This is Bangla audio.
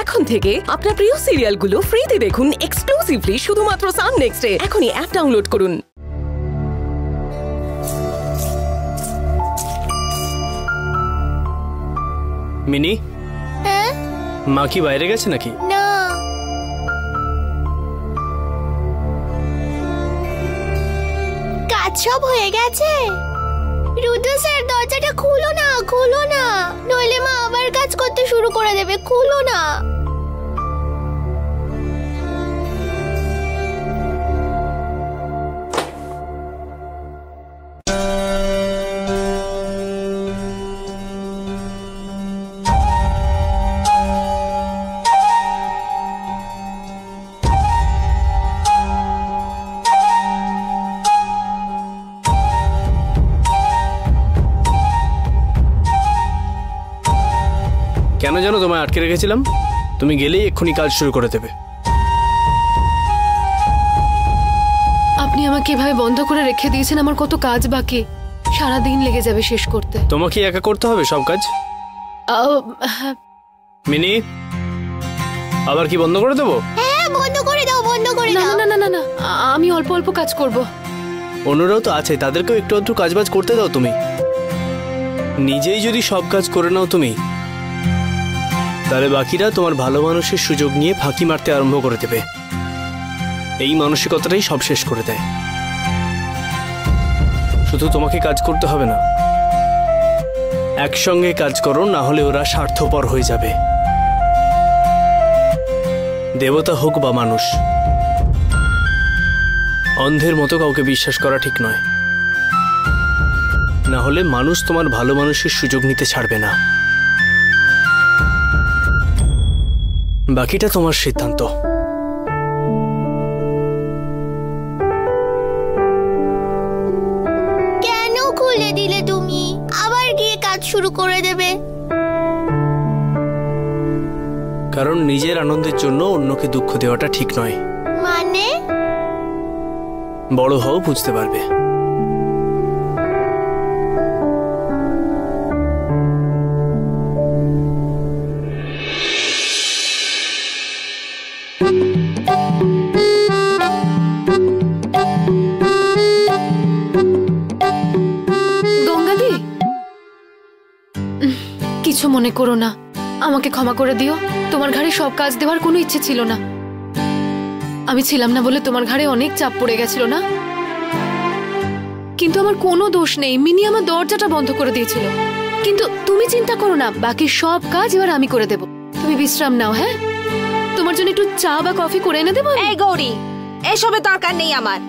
এখন থেকে আপনার প্রিয় সিরিয়ালগুলো ফ্রিতে দেখুন এক্সক্লুসিভলি শুধুমাত্র সান নেক্সটে। এখনই অ্যাপ ডাউনলোড করুন। মিনি, মা কি বাইরে গেছে নাকি? না, কাজ সব হয়ে গেছে। রুদ্র স্যার, দরজাটা খুলো না, খুলো না, নইলে মা আবার কাজ করতে শুরু করে দেবে। খুলো না। কেন জানো তোমায় আটকে রেখেছিলাম? তুমি গেলেই এক্ষুনি কাজ শুরু করে দেবে। আপনি আমাকে এভাবে বন্ধ করে রেখে দিয়েছেন। আমার কত কাজ বাকি, সারা দিন লেগে যাবে শেষ করতে। তোমাকে একা করতে হবে সব কাজ? মিনি, আবার কি বন্ধ করে দেবো? হ্যাঁ, বন্ধ করে দাও, বন্ধ করে না দাও। না না না না, আমি অল্প অল্প কাজ করব। অন্যরাও তো আছে, তাদেরকেও একটু একটু কাজবাজ করতে দাও। তুমি নিজেই যদি সব কাজ করে নাও তুমি, তাহলে বাকিরা তোমার ভালো মানুষের সুযোগ নিয়ে ফাঁকি মারতে আরম্ভ করে দেবে। এই মানসিকতাটাই সব শেষ করে দেয়। শুধু তোমাকে কাজ করতে হবে না, একসঙ্গে কাজ করো, না হলে ওরা স্বার্থপর হয়ে যাবে। দেবতা হোক বা মানুষ, অন্ধের মতো কাউকে বিশ্বাস করা ঠিক নয়। না হলে মানুষ তোমার ভালো মানুষের সুযোগ নিতে ছাড়বে না। বাকিটা তোমার সিদ্ধান্ত। কেন খুলে দিলে তুমি? আবার গিয়ে কাজ শুরু করে দেবে। কারণ নিজের আনন্দের জন্য অন্যকে দুঃখ দেওয়াটা ঠিক নয়। মানে? বড় হও, বুঝতে পারবে। গঙ্গাদি, কিছু মনে করো না, আমাকে ক্ষমা করে দিও। তোমার ঘাড়ে সব কাজ দেওয়ার কোনো ইচ্ছে ছিল না। আমি ছিলাম না বলে তোমার ঘাড়ে অনেক চাপ পড়ে গেছিল না? কিন্তু আমার কোনো দোষ নেই। মিনি আমার দরজাটা বন্ধ করে দিয়েছিল। কিন্তু তুমি চিন্তা করো না, বাকি সব কাজ এবার আমি করে দেব। তুমি বিশ্রাম নাও। হ্যাঁ, তোমার জন্য একটু চা বা কফি করে এনে দেবো। এই গৌরী, এসবের দরকার নেই আমার।